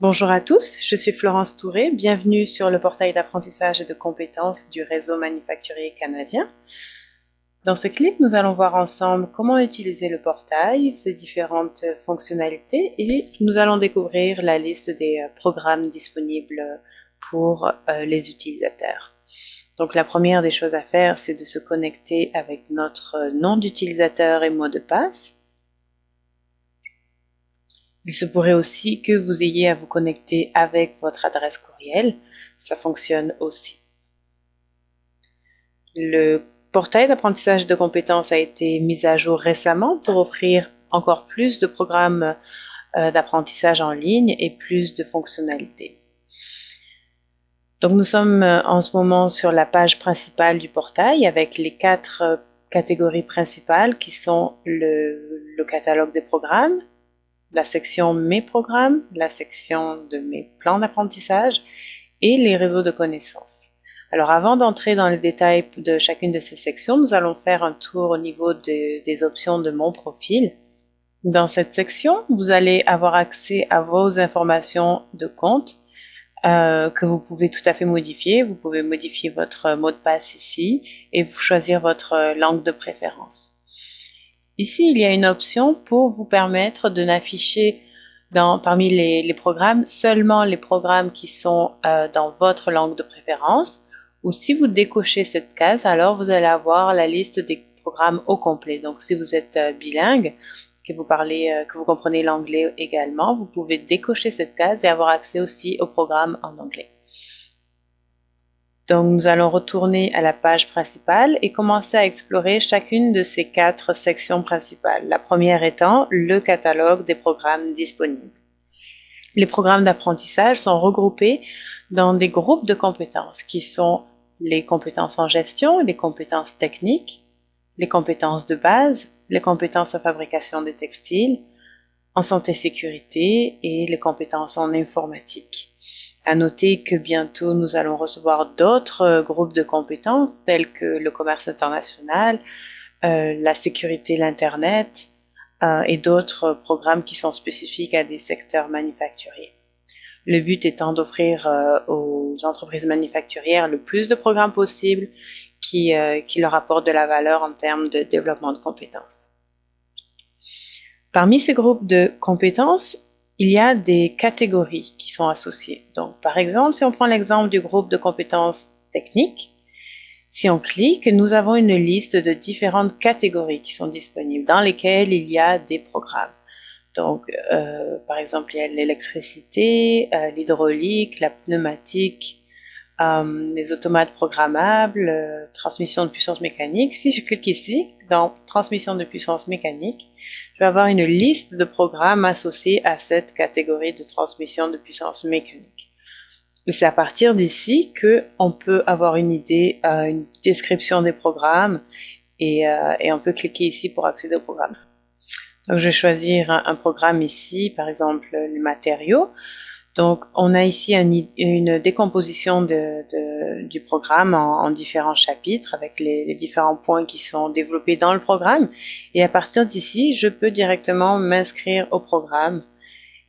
Bonjour à tous, je suis Florence Touré, bienvenue sur le portail d'apprentissage et de compétences du réseau manufacturier canadien. Dans ce clip, nous allons voir ensemble comment utiliser le portail, ses différentes fonctionnalités et nous allons découvrir la liste des programmes disponibles pour les utilisateurs. Donc la première des choses à faire, c'est de se connecter avec notre nom d'utilisateur et mot de passe. Il se pourrait aussi que vous ayez à vous connecter avec votre adresse courriel. Ça fonctionne aussi. Le portail d'apprentissage de compétences a été mis à jour récemment pour offrir encore plus de programmes d'apprentissage en ligne et plus de fonctionnalités. Donc nous sommes en ce moment sur la page principale du portail avec les 4 catégories principales qui sont le catalogue des programmes, la section Mes programmes, la section de Mes plans d'apprentissage et les réseaux de connaissances. Alors avant d'entrer dans les détails de chacune de ces sections, nous allons faire un tour au niveau des options de Mon profil. Dans cette section, vous allez avoir accès à vos informations de compte que vous pouvez tout à fait modifier. Vous pouvez modifier votre mot de passe ici et vous choisir votre langue de préférence. Ici, il y a une option pour vous permettre de n'afficher parmi les programmes seulement les programmes qui sont dans votre langue de préférence. Ou si vous décochez cette case, alors vous allez avoir la liste des programmes au complet. Donc si vous êtes bilingue, que vous comprenez l'anglais également, vous pouvez décocher cette case et avoir accès aussi aux programmes en anglais. Donc nous allons retourner à la page principale et commencer à explorer chacune de ces 4 sections principales. La première étant le catalogue des programmes disponibles. Les programmes d'apprentissage sont regroupés dans des groupes de compétences qui sont les compétences en gestion, les compétences techniques, les compétences de base, les compétences en fabrication des textiles, en santé-sécurité et les compétences en informatique. À noter que bientôt nous allons recevoir d'autres groupes de compétences tels que le commerce international, la sécurité, l'Internet et d'autres programmes qui sont spécifiques à des secteurs manufacturiers. Le but étant d'offrir aux entreprises manufacturières le plus de programmes possible qui leur apportent de la valeur en termes de développement de compétences. Parmi ces groupes de compétences, il y a des catégories qui sont associées. Donc, par exemple, si on prend l'exemple du groupe de compétences techniques, si on clique, nous avons une liste de différentes catégories qui sont disponibles, dans lesquelles il y a des programmes. Donc, par exemple, il y a l'électricité, l'hydraulique, la pneumatique, les automates programmables, transmission de puissance mécanique. Si je clique ici, dans transmission de puissance mécanique, je vais avoir une liste de programmes associés à cette catégorie de transmission de puissance mécanique. Et c'est à partir d'ici qu'on peut avoir une idée, une description des programmes et on peut cliquer ici pour accéder au programme. Donc je vais choisir un programme ici, par exemple les matériaux. Donc on a ici une décomposition du programme en différents chapitres avec les différents points qui sont développés dans le programme. Et à partir d'ici, je peux directement m'inscrire au programme.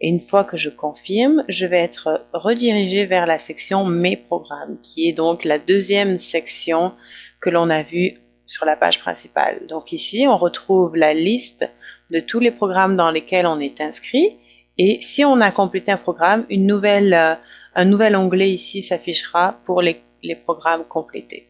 Et une fois que je confirme, je vais être redirigée vers la section Mes programmes, qui est donc la deuxième section que l'on a vue sur la page principale. Donc ici, on retrouve la liste de tous les programmes dans lesquels on est inscrit. Et si on a complété un programme, un nouvel onglet ici s'affichera pour les programmes complétés.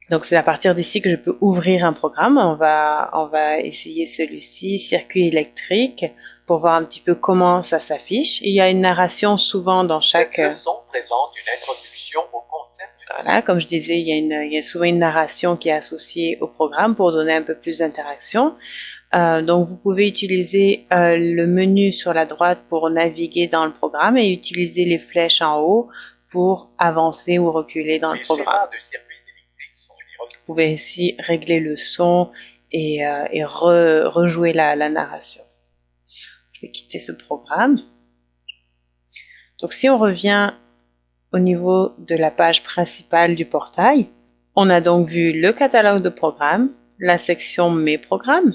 Donc c'est à partir d'ici que je peux ouvrir un programme. On va essayer celui-ci, circuit électrique, pour voir un petit peu comment ça s'affiche. Il y a une narration souvent dans chaque... Cette leçon présente une introduction au concept. Voilà, comme je disais, il y a souvent une narration qui est associée au programme pour donner un peu plus d'interaction. Donc vous pouvez utiliser le menu sur la droite pour naviguer dans le programme et utiliser les flèches en haut pour avancer ou reculer dans le programme. Vous pouvez ici régler le son et rejouer la narration. Je vais quitter ce programme. Donc si on revient au niveau de la page principale du portail, on a donc vu le catalogue de programmes, la section Mes programmes,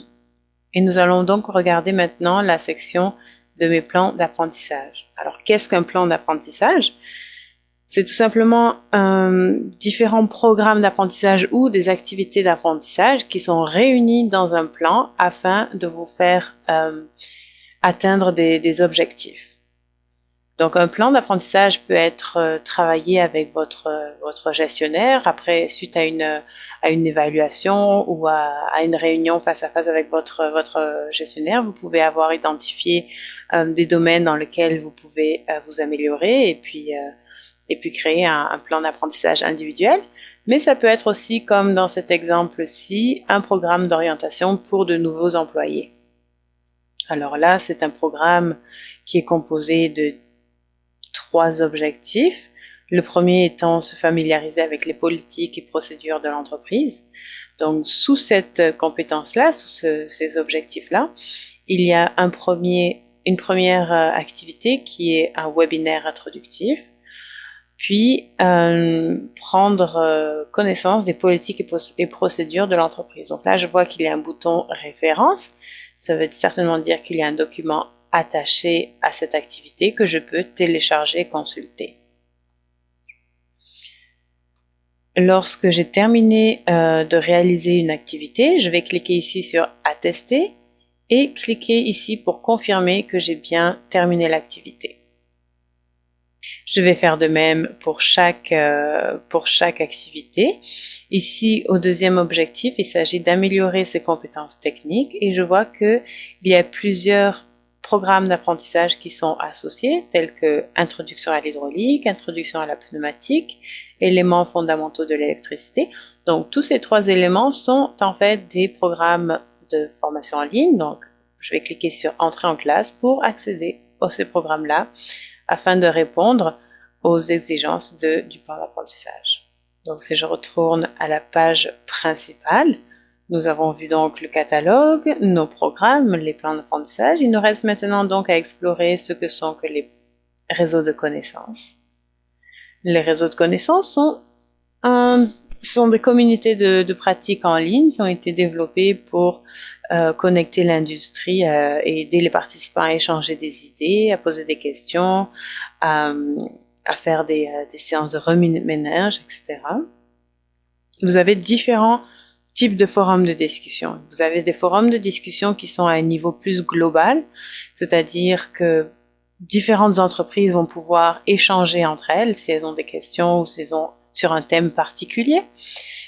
et nous allons donc regarder maintenant la section de mes plans d'apprentissage. Alors, qu'est-ce qu'un plan d'apprentissage? C'est tout simplement différents programmes d'apprentissage ou des activités d'apprentissage qui sont réunis dans un plan afin de vous faire atteindre des objectifs. Donc, un plan d'apprentissage peut être travaillé avec votre gestionnaire après, suite à une évaluation ou à une réunion face à face avec votre gestionnaire. Vous pouvez avoir identifié des domaines dans lesquels vous pouvez vous améliorer et puis créer un plan d'apprentissage individuel. Mais ça peut être aussi, comme dans cet exemple-ci, un programme d'orientation pour de nouveaux employés. Alors là, c'est un programme qui est composé de 3 objectifs. Le premier étant se familiariser avec les politiques et procédures de l'entreprise. Donc, sous cette compétence-là, sous ces objectifs-là, il y a une première activité qui est un webinaire introductif, puis prendre connaissance des politiques et procédures de l'entreprise. Donc là, je vois qu'il y a un bouton référence. Ça veut certainement dire qu'il y a un document attaché à cette activité que je peux télécharger et consulter. Lorsque j'ai terminé de réaliser une activité, je vais cliquer ici sur Attester et cliquer ici pour confirmer que j'ai bien terminé l'activité. Je vais faire de même pour chaque activité. Ici, au deuxième objectif, il s'agit d'améliorer ses compétences techniques et je vois qu'il y a plusieurs programmes d'apprentissage qui sont associés, tels que Introduction à l'hydraulique, Introduction à la pneumatique, éléments fondamentaux de l'électricité. Donc, tous ces 3 éléments sont en fait des programmes de formation en ligne. Donc, je vais cliquer sur Entrer en classe pour accéder à ces programmes-là afin de répondre aux exigences du plan d'apprentissage. Donc, si je retourne à la page principale, nous avons vu donc le catalogue, nos programmes, les plans d'apprentissage. Il nous reste maintenant donc à explorer ce que sont les réseaux de connaissances. Les réseaux de connaissances sont des communautés de pratiques en ligne qui ont été développées pour connecter l'industrie et aider les participants à échanger des idées, à poser des questions, à faire des séances de remue-ménage, etc. Vous avez différents types de forums de discussion. Vous avez des forums de discussion qui sont à un niveau plus global, c'est-à-dire que différentes entreprises vont pouvoir échanger entre elles si elles ont des questions ou si elles ont sur un thème particulier.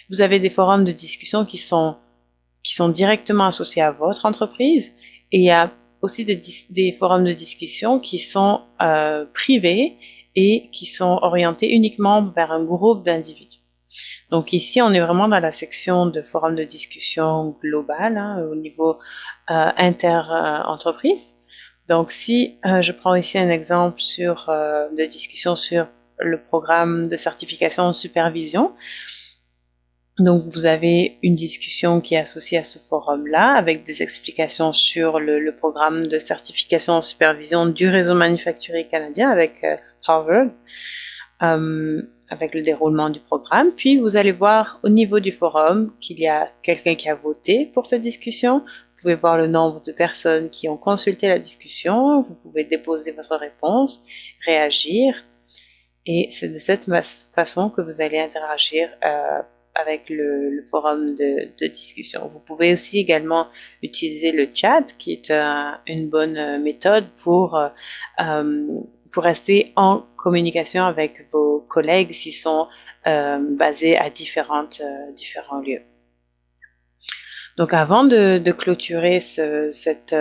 Vous avez des forums de discussion qui sont directement associés à votre entreprise et il y a aussi des forums de discussion qui sont privés et qui sont orientés uniquement vers un groupe d'individus. Donc ici, on est vraiment dans la section de forum de discussion global au niveau inter-entreprise. Donc si je prends ici un exemple de discussion sur le programme de certification en supervision, donc vous avez une discussion qui est associée à ce forum-là avec des explications sur le programme de certification en supervision du réseau manufacturier canadien avec Harvard, avec le déroulement du programme. Puis vous allez voir au niveau du forum qu'il y a quelqu'un qui a voté pour cette discussion. Vous pouvez voir le nombre de personnes qui ont consulté la discussion. Vous pouvez déposer votre réponse, réagir. Et c'est de cette façon que vous allez interagir avec le forum de discussion. Vous pouvez aussi également utiliser le chat, qui est une bonne méthode pour rester en communication avec vos collègues s'ils sont basés à différents lieux. Donc avant de clôturer cet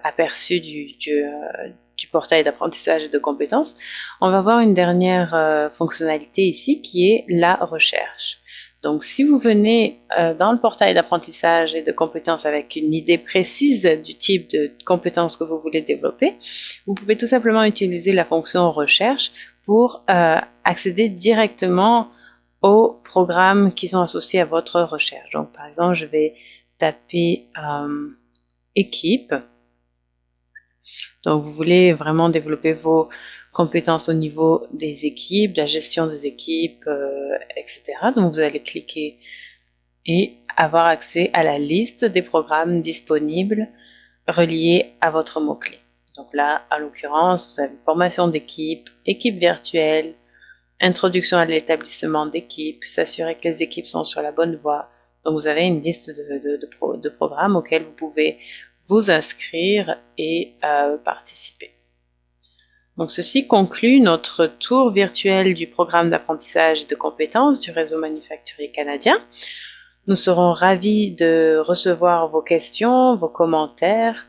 aperçu du portail d'apprentissage et de compétences, on va voir une dernière fonctionnalité ici qui est la recherche. Donc, si vous venez dans le portail d'apprentissage et de compétences avec une idée précise du type de compétences que vous voulez développer, vous pouvez tout simplement utiliser la fonction recherche pour accéder directement aux programmes qui sont associés à votre recherche. Donc, par exemple, je vais taper équipe. Donc, vous voulez vraiment développer vos compétences au niveau des équipes, de la gestion des équipes, etc. Donc, vous allez cliquer et avoir accès à la liste des programmes disponibles reliés à votre mot-clé. Donc là, en l'occurrence, vous avez formation d'équipe, équipe virtuelle, introduction à l'établissement d'équipe, s'assurer que les équipes sont sur la bonne voie. Donc vous avez une liste de programmes auxquels vous pouvez vous inscrire et participer. Donc ceci conclut notre tour virtuel du programme d'apprentissage et de compétences du réseau manufacturier canadien. Nous serons ravis de recevoir vos questions, vos commentaires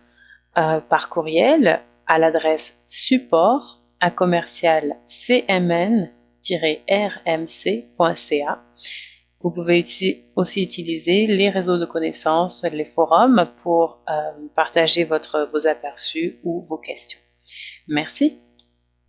par courriel à l'adresse support@commercial-cmn-rmc.ca. Vous pouvez aussi utiliser les réseaux de connaissances, les forums pour partager vos aperçus ou vos questions. Merci.